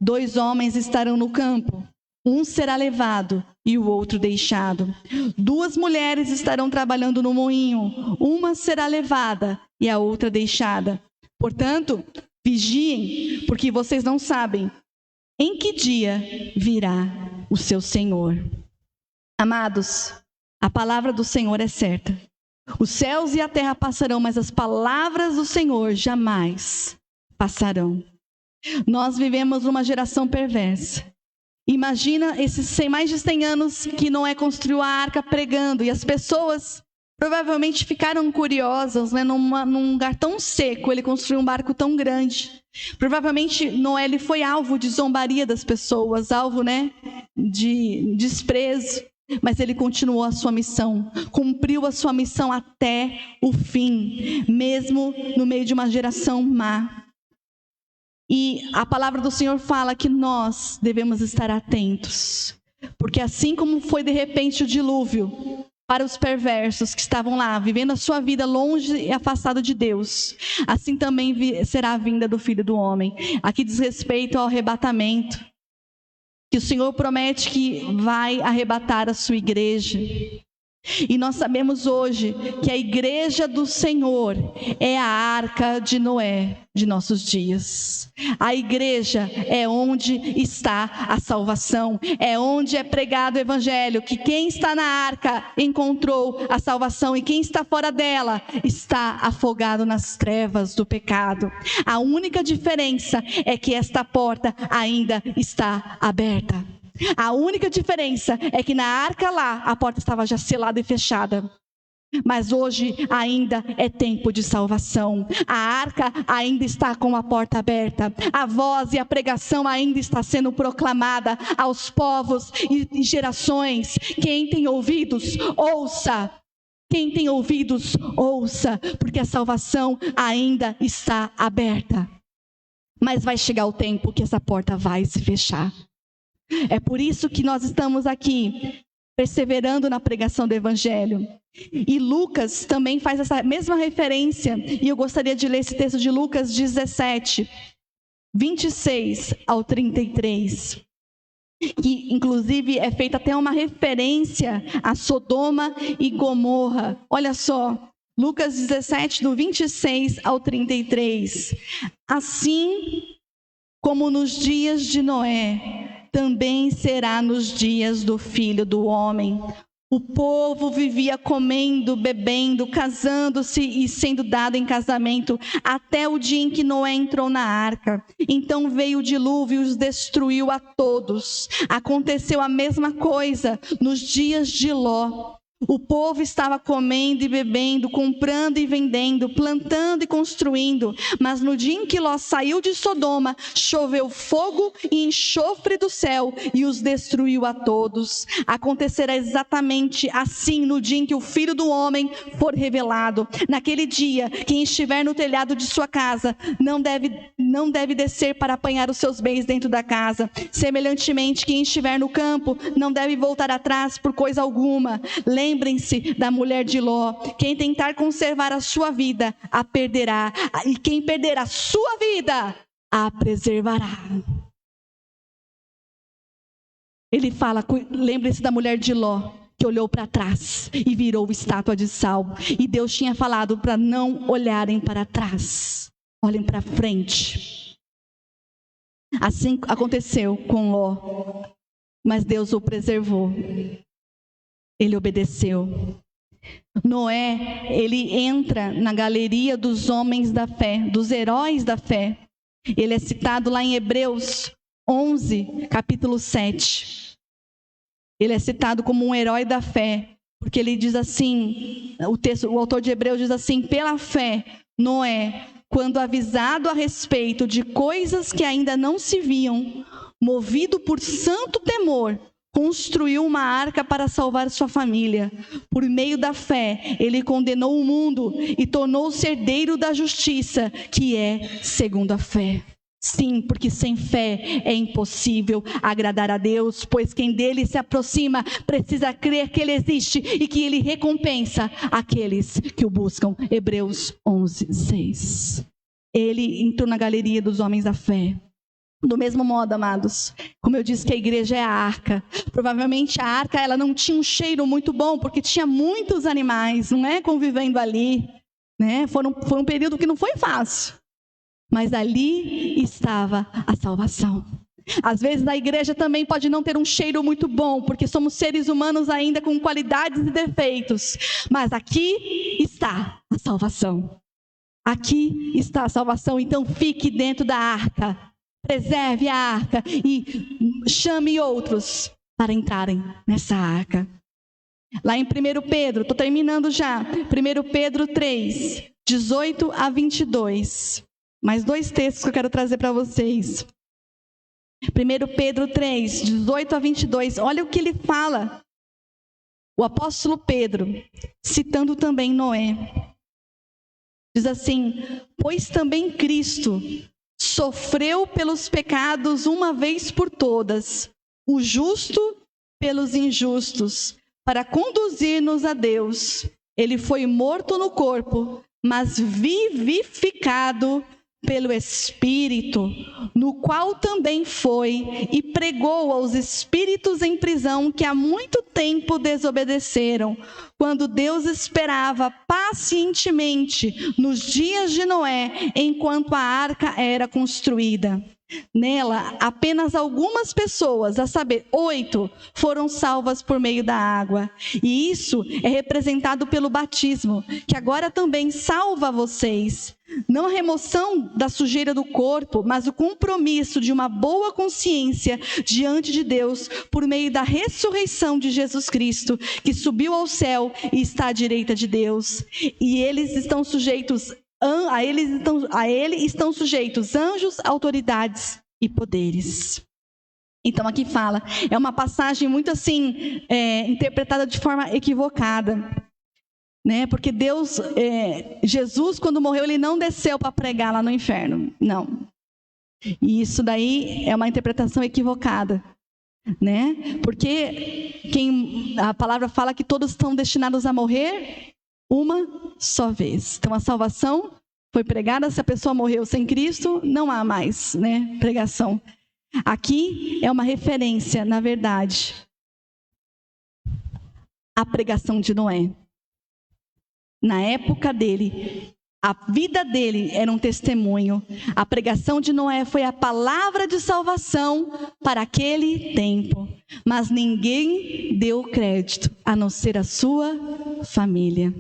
2 homens estarão no campo, um será levado e o outro deixado. 2 mulheres estarão trabalhando no moinho, uma será levada e a outra deixada. Portanto, vigiem, porque vocês não sabem em que dia virá o seu Senhor. Amados, a palavra do Senhor é certa. Os céus e a terra passarão, mas as palavras do Senhor jamais passarão. Nós vivemos numa geração perversa. Imagina esses mais de 100 anos que Noé construiu a arca pregando, e as pessoas provavelmente ficaram curiosas, né? Num lugar tão seco, ele construiu um barco tão grande. Provavelmente Noé ele foi alvo de zombaria das pessoas, alvo, né, de desprezo. Mas ele continuou a sua missão, cumpriu a sua missão até o fim, mesmo no meio de uma geração má. E a palavra do Senhor fala que nós devemos estar atentos, porque assim como foi de repente o dilúvio para os perversos que estavam lá, vivendo a sua vida longe e afastado de Deus, assim também será a vinda do Filho do Homem. Aqui diz respeito ao arrebatamento, que o Senhor promete que vai arrebatar a sua igreja. E nós sabemos hoje que a igreja do Senhor é a arca de Noé de nossos dias. A igreja é onde está a salvação, é onde é pregado o evangelho, que quem está na arca encontrou a salvação e quem está fora dela está afogado nas trevas do pecado. A única diferença é que esta porta ainda está aberta. A única diferença é que na arca lá, a porta estava já selada e fechada. Mas hoje ainda é tempo de salvação. A arca ainda está com a porta aberta. A voz e a pregação ainda está sendo proclamada aos povos e gerações. Quem tem ouvidos, ouça. Quem tem ouvidos, ouça, porque a salvação ainda está aberta. Mas vai chegar o tempo que essa porta vai se fechar. É por isso que nós estamos aqui, perseverando na pregação do Evangelho. E Lucas também faz essa mesma referência, e eu gostaria de ler esse texto de Lucas 17, 26 ao 33. Que inclusive é feita até uma referência a Sodoma e Gomorra. Olha só, Lucas 17, do 26 ao 33. Assim como nos dias de Noé, também será nos dias do Filho do Homem. O povo vivia comendo, bebendo, casando-se e sendo dado em casamento, até o dia em que Noé entrou na arca. Então veio o dilúvio e os destruiu a todos. Aconteceu a mesma coisa nos dias de Ló. O povo estava comendo e bebendo, comprando e vendendo, plantando e construindo. Mas no dia em que Ló saiu de Sodoma, choveu fogo e enxofre do céu e os destruiu a todos. Acontecerá exatamente assim no dia em que o Filho do Homem for revelado. Naquele dia, quem estiver no telhado de sua casa não deve descer para apanhar os seus bens dentro da casa. Semelhantemente, quem estiver no campo não deve voltar atrás por coisa alguma. Lembrem-se da mulher de Ló. Quem tentar conservar a sua vida, a perderá. E quem perder a sua vida, a preservará. Ele fala, lembre-se da mulher de Ló, que olhou para trás e virou estátua de sal. E Deus tinha falado para não olharem para trás, olhem para frente. Assim aconteceu com Ló, mas Deus o preservou. ele obedeceu. Noé, ele entra na galeria dos homens da fé, dos heróis da fé. Ele é citado lá em Hebreus 11, capítulo 7. Ele é citado como um herói da fé, porque ele diz assim, o autor de Hebreus diz assim: pela fé, Noé, quando avisado a respeito de coisas que ainda não se viam, movido por santo temor, construiu uma arca para salvar sua família. Por meio da fé, ele condenou o mundo e tornou-se herdeiro da justiça, que é segundo a fé. Sim, porque sem fé é impossível agradar a Deus, pois quem dele se aproxima precisa crer que ele existe e que ele recompensa aqueles que o buscam. Hebreus 11, 6. Ele entrou na galeria dos homens da fé. Do mesmo modo, amados, como eu disse que a igreja é a arca, provavelmente a arca ela não tinha um cheiro muito bom, porque tinha muitos animais, não é, convivendo ali, né? Foi um período que não foi fácil, mas ali estava a salvação. Às vezes a igreja também pode não ter um cheiro muito bom, porque somos seres humanos ainda com qualidades e defeitos, mas aqui está a salvação. Aqui está a salvação, então fique dentro da arca. Preserve a arca e chame outros para entrarem nessa arca. Lá em 1 Pedro, estou terminando já, 1 Pedro 3, 18 a 22. Mais 2 textos que eu quero trazer para vocês. 1 Pedro 3, 18 a 22, olha o que ele fala. O apóstolo Pedro, citando também Noé, diz assim: pois também Cristo sofreu pelos pecados uma vez por todas, o justo pelos injustos, para conduzir-nos a Deus. Ele foi morto no corpo, mas vivificado pelo Espírito, no qual também foi e pregou aos espíritos em prisão que há muito tempo desobedeceram, quando Deus esperava pacientemente nos dias de Noé, enquanto a arca era construída. Nela, apenas algumas pessoas, a saber, 8, foram salvas por meio da água. E isso é representado pelo batismo, que agora também salva vocês. Não a remoção da sujeira do corpo, mas o compromisso de uma boa consciência diante de Deus por meio da ressurreição de Jesus Cristo, que subiu ao céu e está à direita de Deus. E eles estão sujeitos a ele estão sujeitos anjos, autoridades e poderes. Então aqui fala, é uma passagem muito assim, interpretada de forma equivocada, né? Porque Jesus quando morreu, ele não desceu para pregar lá no inferno, não. E isso daí é uma interpretação equivocada, né? Porque a palavra fala que todos estão destinados a morrer uma só vez. Então a salvação foi pregada, se a pessoa morreu sem Cristo, não há mais, né, pregação. Aqui é uma referência, na verdade, à pregação de Noé. Na época dele, a vida dele era um testemunho. A pregação de Noé foi a palavra de salvação para aquele tempo. Mas ninguém deu crédito, a não ser a sua família.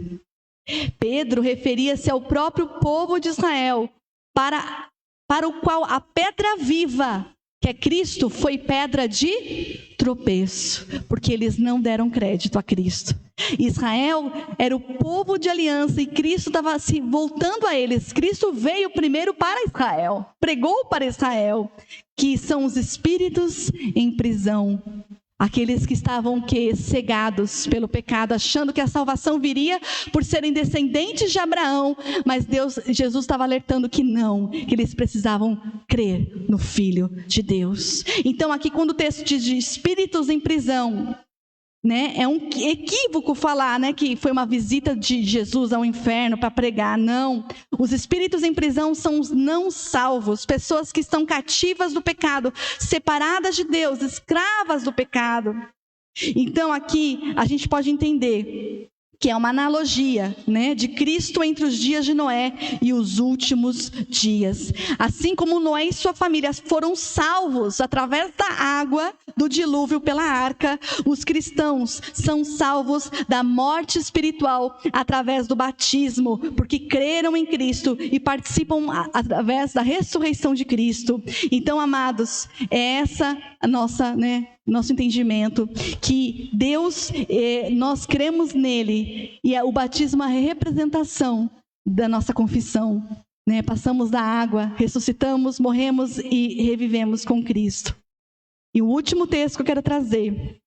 Pedro referia-se ao próprio povo de Israel, para o qual a pedra viva, que é Cristo, foi pedra de tropeço, porque eles não deram crédito a Cristo. Israel era o povo de aliança e Cristo estava se voltando a eles. Cristo veio primeiro para Israel, pregou para Israel, que são os espíritos em prisão. Aqueles que estavam cegados pelo pecado, achando que a salvação viria por serem descendentes de Abraão, mas Jesus estava alertando que não, que eles precisavam crer no Filho de Deus. Então aqui quando o texto diz de espíritos em prisão, né, é um equívoco falar, né, que foi uma visita de Jesus ao inferno para pregar. Não, os espíritos em prisão são os não salvos, pessoas que estão cativas do pecado, separadas de Deus, escravas do pecado. Então aqui a gente pode entender que é uma analogia, né, de Cristo entre os dias de Noé e os últimos dias. Assim como Noé e sua família foram salvos através da água do dilúvio pela arca, os cristãos são salvos da morte espiritual através do batismo, porque creram em Cristo e participam através da ressurreição de Cristo. Então, amados, é essa a nosso entendimento, que Deus, nós cremos nele, e o batismo é a representação da nossa confissão, né? Passamos da água, ressuscitamos, morremos e revivemos com Cristo. E o último texto que eu quero trazer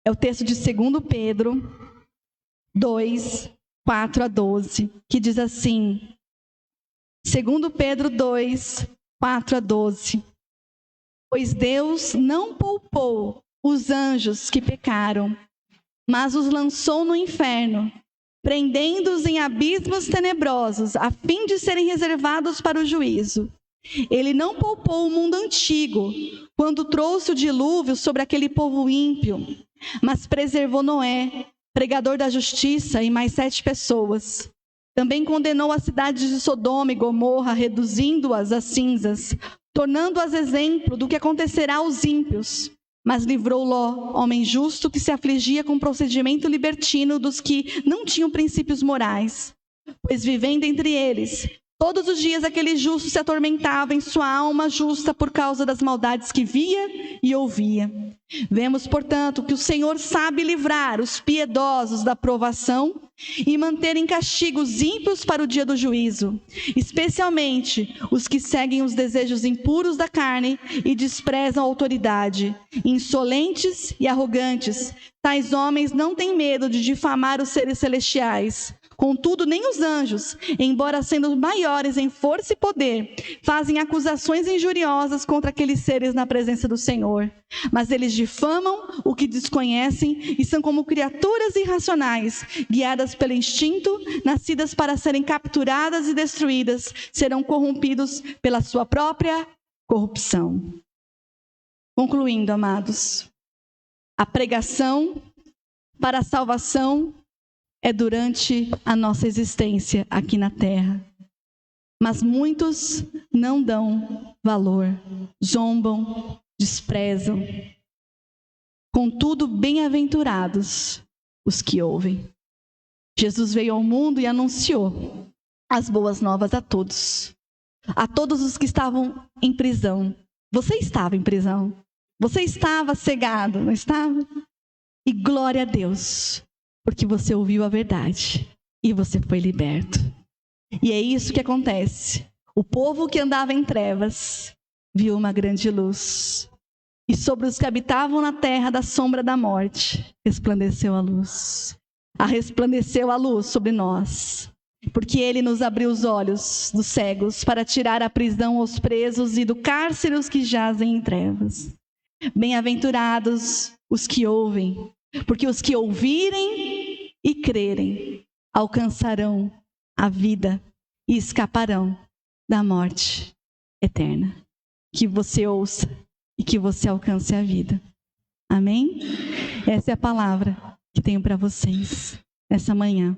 é o texto de 2 Pedro 2, 4 a 12, que diz assim, 2 Pedro 2, 4 a 12. Pois Deus não poupou os anjos que pecaram, mas os lançou no inferno, prendendo-os em abismos tenebrosos, a fim de serem reservados para o juízo. Ele não poupou o mundo antigo, quando trouxe o dilúvio sobre aquele povo ímpio, mas preservou Noé, pregador da justiça, e mais 7 pessoas. Também condenou as cidades de Sodoma e Gomorra, reduzindo-as a cinzas, tornando-as exemplo do que acontecerá aos ímpios. Mas livrou Ló, homem justo, que se afligia com o procedimento libertino dos que não tinham princípios morais. Pois vivendo entre eles, todos os dias aquele justo se atormentava em sua alma justa por causa das maldades que via e ouvia. Vemos, portanto, que o Senhor sabe livrar os piedosos da provação e manter em castigo os ímpios para o dia do juízo, especialmente os que seguem os desejos impuros da carne e desprezam a autoridade. Insolentes e arrogantes, tais homens não têm medo de difamar os seres celestiais. Contudo, nem os anjos, embora sendo maiores em força e poder, fazem acusações injuriosas contra aqueles seres na presença do Senhor. Mas eles difamam o que desconhecem e são como criaturas irracionais, guiadas pelo instinto, nascidas para serem capturadas e destruídas, serão corrompidos pela sua própria corrupção. Concluindo, amados, a pregação para a salvação é durante a nossa existência aqui na terra. Mas muitos não dão valor, zombam, desprezam. Contudo, bem-aventurados os que ouvem. Jesus veio ao mundo e anunciou as boas novas a todos os que estavam em prisão. Você estava em prisão, você estava cegado, não estava? E glória a Deus, porque você ouviu a verdade e você foi liberto. E é isso que acontece. O povo que andava em trevas viu uma grande luz. E sobre os que habitavam na terra da sombra da morte, resplandeceu a luz. Resplandeceu a luz sobre nós. Porque Ele nos abriu os olhos dos cegos para tirar a prisão aos presos e do cárcere os que jazem em trevas. Bem-aventurados os que ouvem, porque os que ouvirem e crerem alcançarão a vida e escaparão da morte eterna. Que você ouça e que você alcance a vida. Amém? Essa é a palavra que tenho para vocês nessa manhã.